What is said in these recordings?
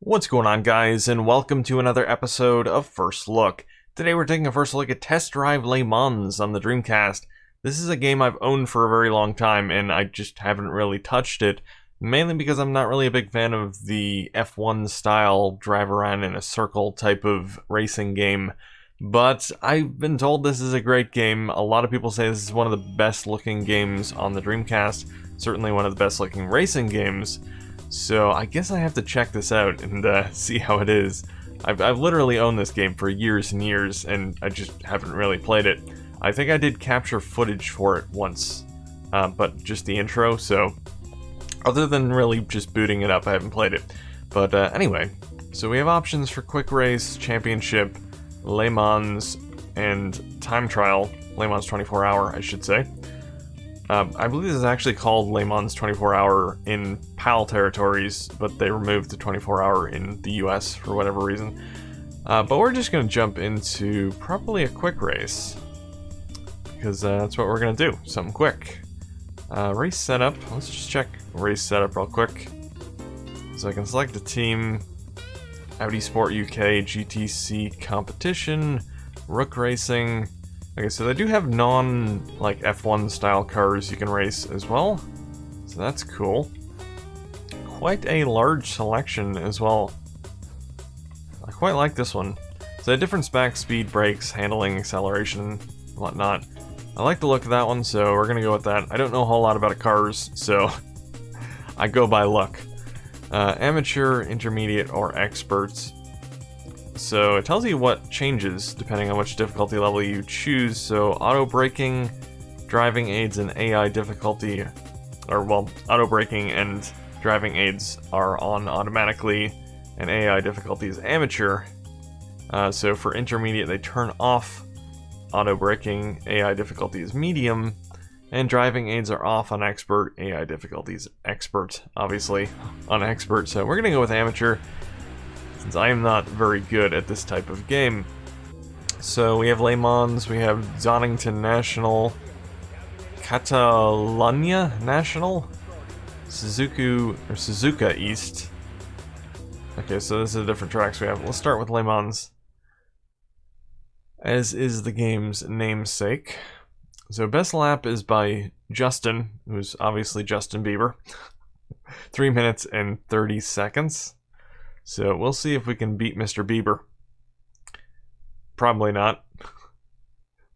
What's going on, guys, and welcome to another episode of First Look. Today we're taking a first look at Test Drive Le Mans on the Dreamcast. This is a game I've owned for a very long time, and I just haven't really touched it, mainly because I'm not really a big fan of the F1 style drive around in a circle type of racing game. But I've been told this is a great game. A lot of people say this is one of the best looking games on the Dreamcast, certainly one of the best looking racing games. So I guess I have to check this out and see how it is. I've literally owned this game for years and years, and I just haven't really played it. I think I did capture footage for it once, but just the intro, so other than really just booting it up, I haven't played it. But anyway, so we have options for Quick Race, Championship, Le Mans, and Time Trial. Le Mans 24 Hour, I should say. I believe this is actually called Le Mans 24 Hour in PAL territories, but they removed the 24 Hour in the US for whatever reason. But we're just going to jump into probably a quick race, because that's what we're going to do, something quick. Race setup, let's just check race setup real quick. So I can select the team, Audi Sport UK, GTC Competition, Rook Racing. Okay, so they do have like F1 style cars you can race as well, so that's cool. Quite a large selection as well. I quite like this one. So they have different specs, speed, brakes, handling, acceleration, whatnot. I like the look of that one, so we're gonna go with that. I don't know a whole lot about cars, so I go by luck. Amateur, intermediate, or experts. So it tells you what changes depending on which difficulty level you choose. So auto braking, driving aids, and AI difficulty, auto braking and driving aids are on automatically, and AI difficulty is amateur. So for intermediate, they turn off auto braking, AI difficulty is medium, and driving aids are off on expert, AI difficulty is expert, obviously, on expert. So we're gonna go with amateur, since I am not very good at this type of game. So we have Le Mans, we have Donington National, Catalonia National, Suzuka East. Okay, so this is the different tracks we have. Let's start with Le Mans, as is the game's namesake. So best lap is by Justin, who's obviously Justin Bieber. 3 minutes and 30 seconds. So we'll see if we can beat Mr. Bieber. Probably not,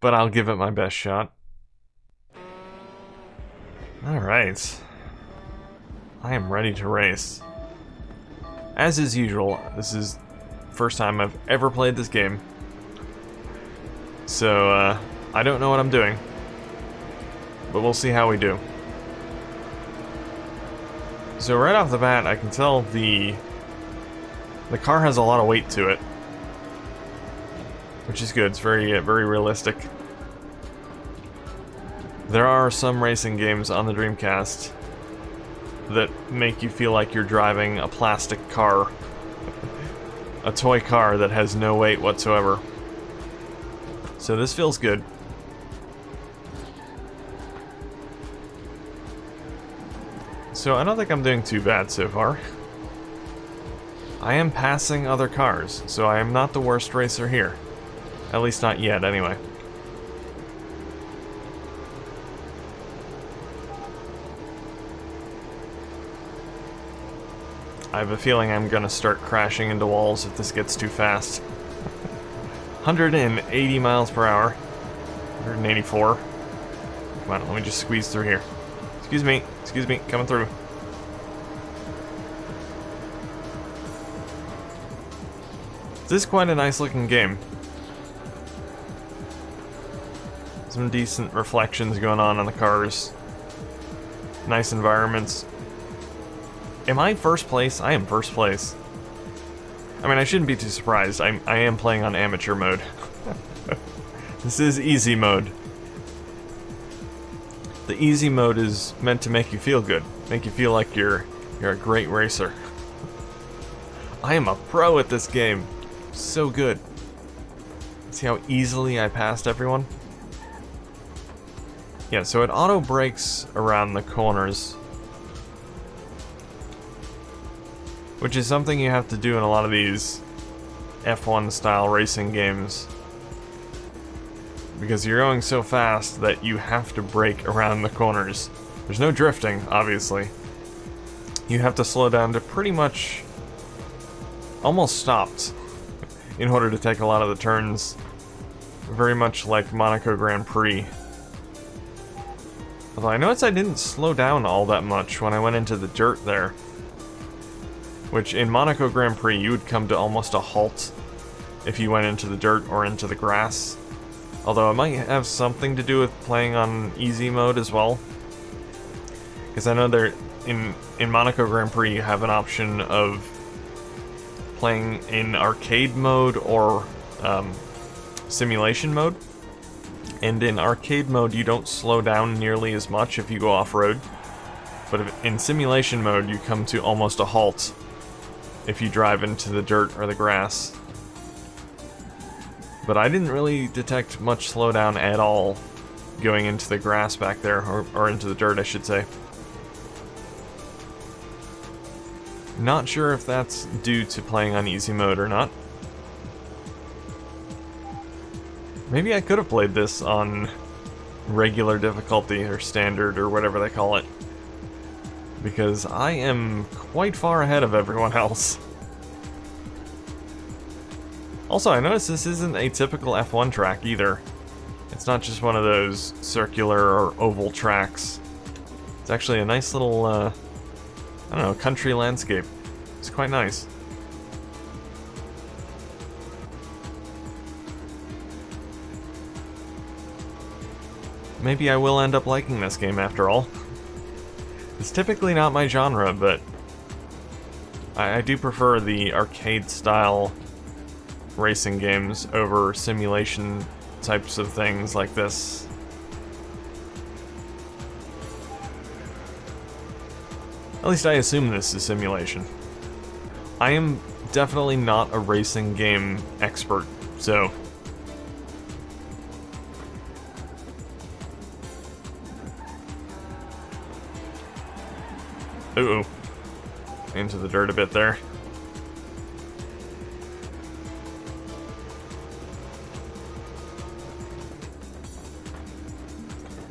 but I'll give it my best shot. Alright. I am ready to race. As is usual, this is the first time I've ever played this game. So, I don't know what I'm doing, but we'll see how we do. So right off the bat, I can tell the car has a lot of weight to it, which is good. It's very realistic. There are some racing games on the Dreamcast that make you feel like you're driving a plastic car, a toy car that has no weight whatsoever. So this feels good. So I don't think I'm doing too bad so far. I am passing other cars, so I am not the worst racer here. At least not yet, anyway. I have a feeling I'm gonna start crashing into walls if this gets too fast. 180 miles per hour. 184. Come on, let me just squeeze through here. Excuse me, coming through. This is quite a nice looking game. Some decent reflections going on the cars. Nice environments. Am I first place? I am first place. I mean, I shouldn't be too surprised. I am playing on amateur mode. This is easy mode. The easy mode is meant to make you feel good. Make you feel like you're a great racer. I am a pro at this game. So good. See how easily I passed everyone? Yeah, so it auto brakes around the corners, which is something you have to do in a lot of these F1 style racing games, because you're going so fast that you have to brake around the corners. There's no drifting, obviously. You have to slow down to pretty much almost stopped in order to take a lot of the turns, very much like Monaco Grand Prix. Although I noticed I didn't slow down all that much when I went into the dirt there, which in Monaco Grand Prix you would come to almost a halt if you went into the dirt or into the grass. Although it might have something to do with playing on easy mode as well, because I know there in Monaco Grand Prix you have an option of playing in arcade mode or simulation mode. And in arcade mode you don't slow down nearly as much if you go off-road, but in simulation mode you come to almost a halt if you drive into the dirt or the grass. But I didn't really detect much slowdown at all going into the grass back there, or into the dirt I should say. Not sure if that's due to playing on easy mode or not. Maybe I could have played this on regular difficulty or standard or whatever they call it, because I am quite far ahead of everyone else. Also, I noticed this isn't a typical F1 track either. It's not just one of those circular or oval tracks. It's actually a nice little, I don't know, country landscape. It's quite nice. Maybe I will end up liking this game after all. It's typically not my genre, but I do prefer the arcade-style racing games over simulation types of things like this. At least I assume this is simulation. I am definitely not a racing game expert, so... Ooh, into the dirt a bit there.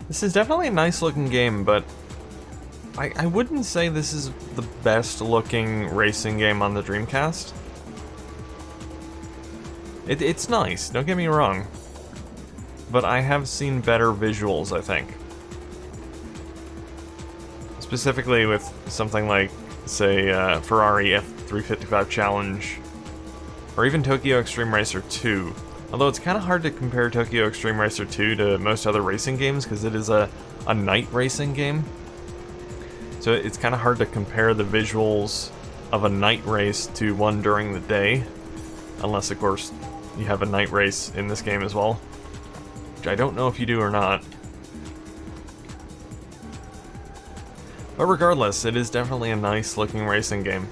This is definitely a nice looking game, but I wouldn't say this is the best looking racing game on the Dreamcast. It's nice, don't get me wrong, but I have seen better visuals, I think. Specifically with something like, say, Ferrari F355 Challenge, or even Tokyo Extreme Racer 2. Although it's kind of hard to compare Tokyo Extreme Racer 2 to most other racing games, because it is a night racing game. So it's kind of hard to compare the visuals of a night race to one during the day. Unless, of course, you have a night race in this game as well. Which I don't know if you do or not. But regardless, it is definitely a nice looking racing game.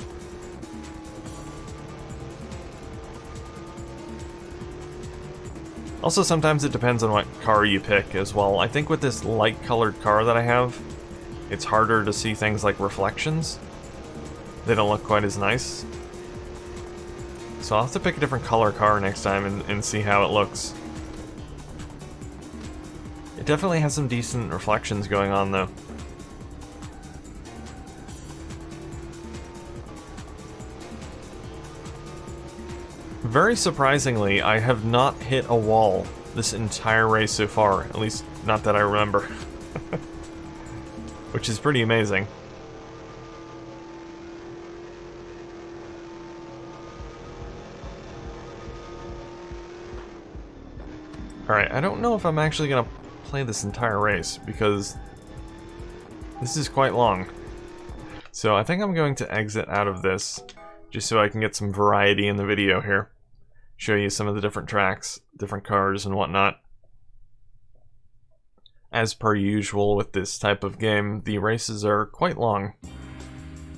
Also, sometimes it depends on what car you pick as well. I think with this light colored car that I have, it's harder to see things like reflections. They don't look quite as nice. So I'll have to pick a different color car next time and see how it looks. It definitely has some decent reflections going on though. Very surprisingly, I have not hit a wall this entire race so far, at least not that I remember. Which is pretty amazing. Alright, I don't know if I'm actually gonna play this entire race, because this is quite long. So I think I'm going to exit out of this, just so I can get some variety in the video here. Show you some of the different tracks, different cars and whatnot. As per usual with this type of game, the races are quite long.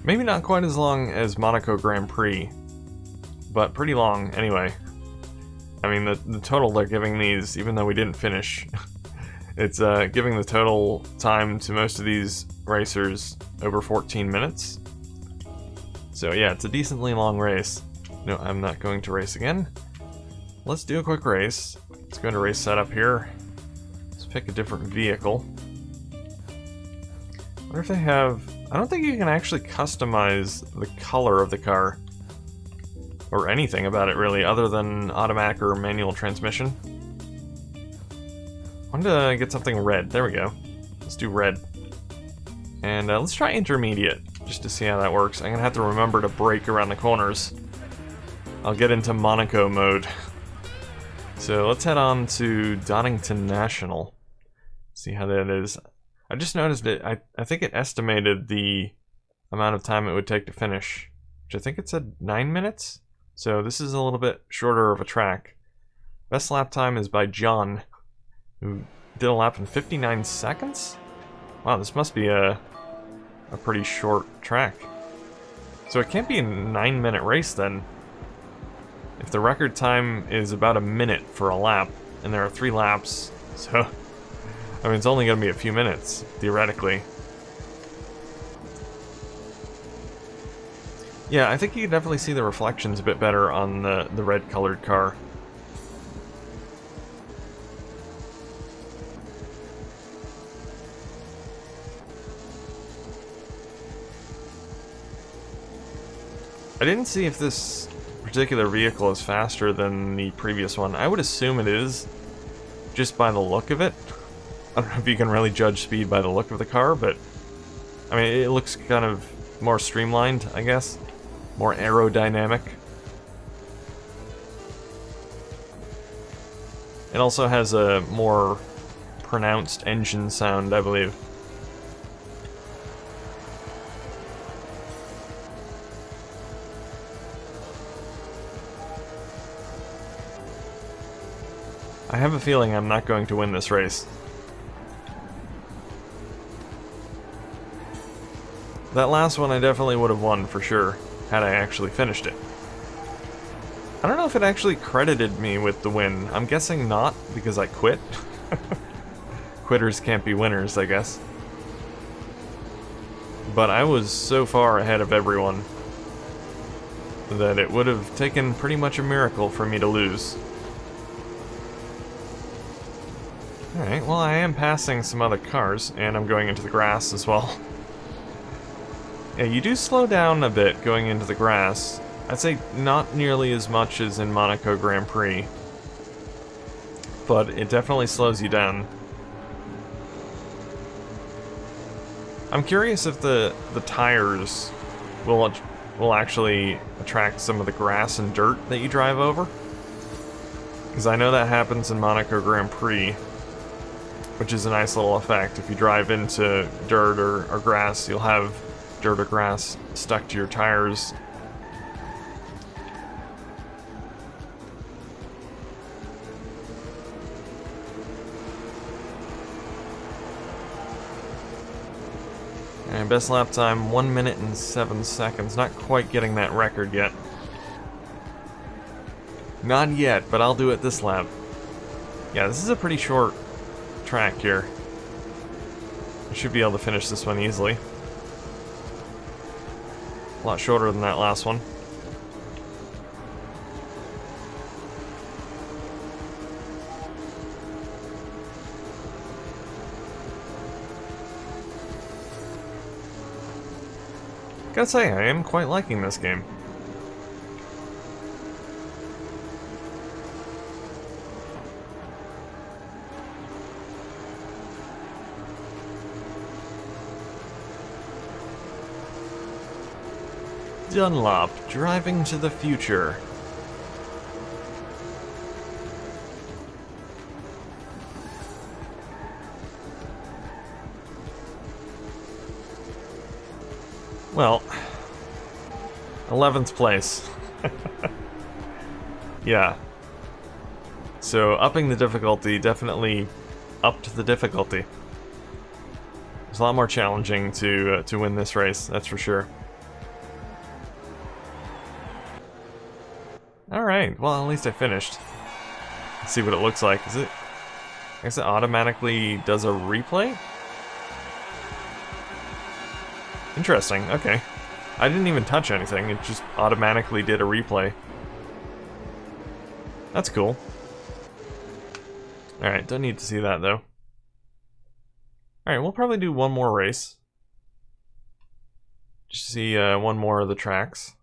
Maybe not quite as long as Monaco Grand Prix, but pretty long anyway. I mean, the total they're giving these, even though we didn't finish, it's giving the total time to most of these racers over 14 minutes. So yeah, it's a decently long race. No, I'm not going to race again. Let's do a quick race. Let's go into race setup here. Let's pick a different vehicle. I wonder if they have... I don't think you can actually customize the color of the car. Or anything about it, really, other than automatic or manual transmission. I wanted to get something red. There we go. Let's do red. And let's try intermediate, just to see how that works. I'm going to have to remember to brake around the corners. I'll get into Monaco mode. So let's head on to Donington National. See how that is. I just noticed it. I think it estimated the amount of time it would take to finish, which I think it said 9 minutes. So this is a little bit shorter of a track. Best lap time is by John, who did a lap in 59 seconds? Wow, this must be a pretty short track. So it can't be a 9-minute race then. If the record time is about a minute for a lap, and there are 3 laps, so... I mean, it's only going to be a few minutes, theoretically. Yeah, I think you can definitely see the reflections a bit better on the red-colored car. I didn't see if this particular vehicle is faster than the previous one. I would assume it is, just by the look of it. I don't know if you can really judge speed by the look of the car, but... I mean, it looks kind of more streamlined, I guess. More aerodynamic. It also has a more pronounced engine sound, I believe. I have a feeling I'm not going to win this race. That last one I definitely would have won for sure, had I actually finished it. I don't know if it actually credited me with the win. I'm guessing not, because I quit. Quitters can't be winners, I guess. But I was so far ahead of everyone that it would have taken pretty much a miracle for me to lose. Alright, well, I am passing some other cars, and I'm going into the grass as well. Yeah, you do slow down a bit going into the grass. I'd say not nearly as much as in Monaco Grand Prix, but it definitely slows you down. I'm curious if the tires will actually attract some of the grass and dirt that you drive over, because I know that happens in Monaco Grand Prix, which is a nice little effect. If you drive into dirt or grass, you'll have dirt or grass stuck to your tires. And best lap time, 1 minute and 7 seconds. Not quite getting that record yet. Not yet, but I'll do it this lap. Yeah, this is a pretty short track here. I should be able to finish this one easily. A lot shorter than that last one. Gotta say, I am quite liking this game. Dunlop, driving to the future. Well, 11th place. Yeah. So upping the difficulty definitely upped the difficulty. It's a lot more challenging to win this race, that's for sure. Alright, well at least I finished. Let's see what it looks like. Is it... I guess it automatically does a replay? Interesting, okay. I didn't even touch anything, it just automatically did a replay. That's cool. Alright, don't need to see that though. Alright, we'll probably do one more race. Just see one more of the tracks.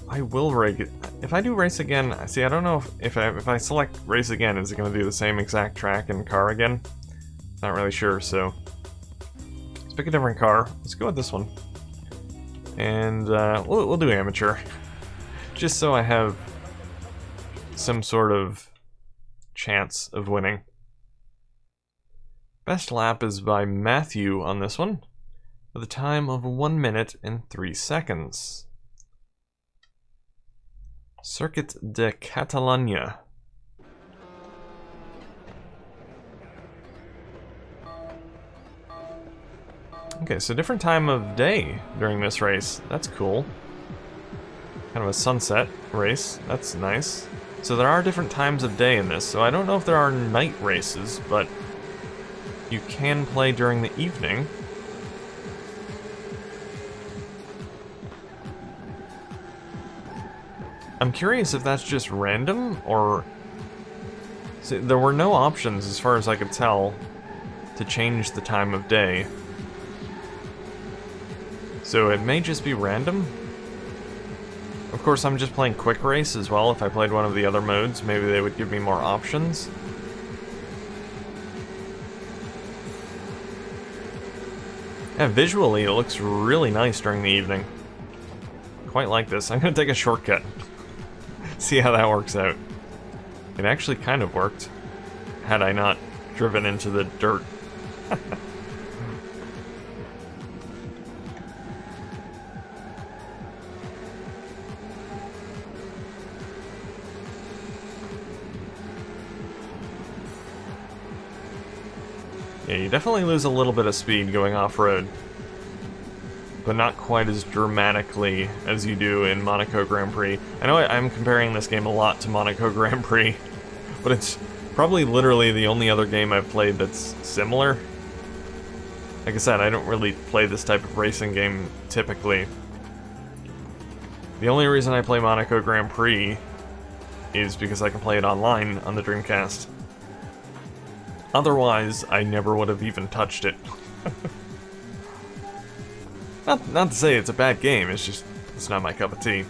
I will rig. If I do race again, see, I don't know if I select race again, is it going to do the same exact track and car again? Not really sure, so let's pick a different car. Let's go with this one, and we'll do amateur, just so I have some sort of chance of winning. Best lap is by Matthew on this one, with a time of 1 minute and 3 seconds. Circuit de Catalonia. Okay, so different time of day during this race. That's cool. Kind of a sunset race. That's nice. So there are different times of day in this. So I don't know if there are night races, but you can play during the evening. I'm curious if that's just random, or... See, there were no options, as far as I could tell, to change the time of day. So it may just be random. Of course, I'm just playing quick race as well. If I played one of the other modes, maybe they would give me more options. Yeah, visually, it looks really nice during the evening. Quite like this. I'm gonna take a shortcut. See how that works out. It actually kind of worked, had I not driven into the dirt. Yeah, you definitely lose a little bit of speed going off-road, but not quite as dramatically as you do in Monaco Grand Prix. I know I'm comparing this game a lot to Monaco Grand Prix, but it's probably literally the only other game I've played that's similar. Like I said, I don't really play this type of racing game typically. The only reason I play Monaco Grand Prix is because I can play it online on the Dreamcast. Otherwise, I never would have even touched it. Not to say it's a bad game, it's just, it's not my cup of tea.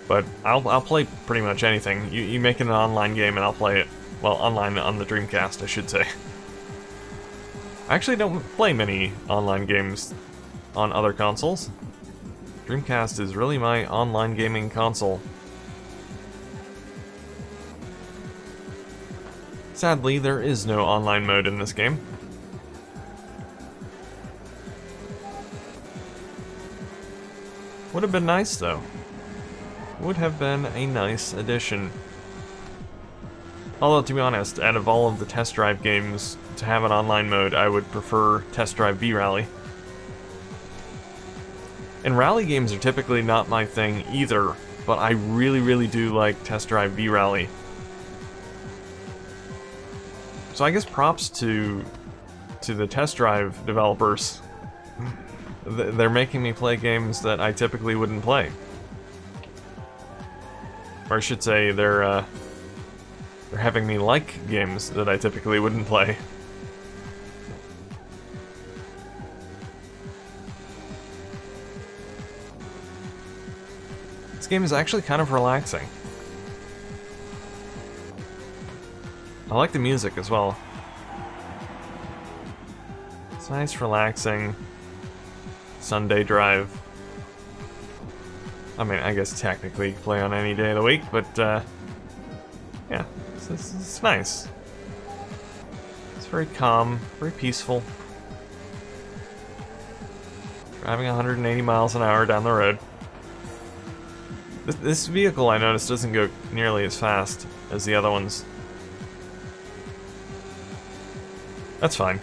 But I'll play pretty much anything. You make it an online game and I'll play it. Well, online on the Dreamcast, I should say. I actually don't play many online games on other consoles. Dreamcast is really my online gaming console. Sadly, there is no online mode in this game. Would have been nice, though. Would have been a nice addition. Although, to be honest, out of all of the test drive games to have an online mode, I would prefer Test Drive V-Rally. And rally games are typically not my thing either, but I really, really do like Test Drive V-Rally. So I guess props to the Test Drive developers. They're making me play games that I typically wouldn't play. Or I should say, they're having me like games that I typically wouldn't play. This game is actually kind of relaxing. I like the music as well. It's nice, relaxing Sunday drive. I mean, I guess technically you can play on any day of the week, but yeah, it's nice. It's very calm, very peaceful. Driving 180 miles an hour down the road. This vehicle, I noticed, doesn't go nearly as fast as the other ones. That's fine.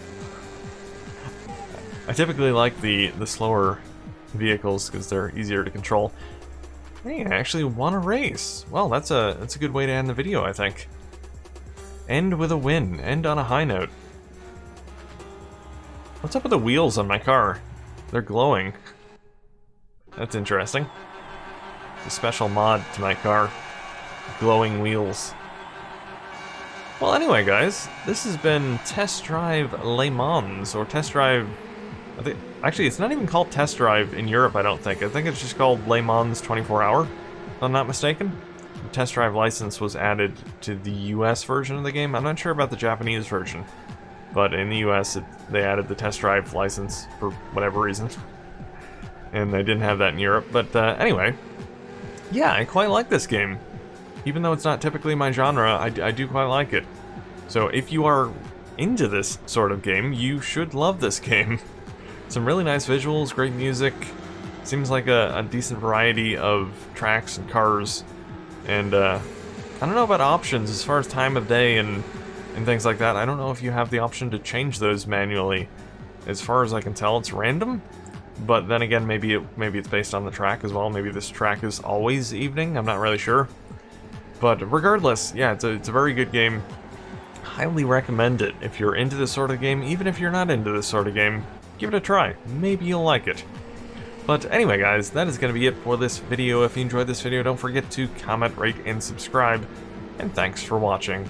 I typically like the slower vehicles because they're easier to control. Hey, I actually won a race. Well, that's a good way to end the video, I think. End with a win. End on a high note. What's up with the wheels on my car? They're glowing. That's interesting. It's a special mod to my car. Glowing wheels. Well, anyway, guys, this has been Test Drive Le Mans, or Test Drive... Actually, it's not even called Test Drive in Europe, I don't think. I think it's just called Le Mans 24 Hour, if I'm not mistaken. The Test Drive license was added to the US version of the game. I'm not sure about the Japanese version, but in the US, they added the Test Drive license for whatever reason. And they didn't have that in Europe, but anyway. Yeah, I quite like this game. Even though it's not typically my genre, I do quite like it. So if you are into this sort of game, you should love this game. Some really nice visuals, great music. Seems like a decent variety of tracks and cars. And I don't know about options as far as time of day and things like that. I don't know if you have the option to change those manually. As far as I can tell, it's random. But then again, maybe it's based on the track as well. Maybe this track is always evening. I'm not really sure. But regardless, yeah, it's a very good game. Highly recommend it if you're into this sort of game. Even if you're not into this sort of game, give it a try. Maybe you'll like it. But anyway, guys, that is going to be it for this video. If you enjoyed this video, don't forget to comment, rate, and subscribe. And thanks for watching.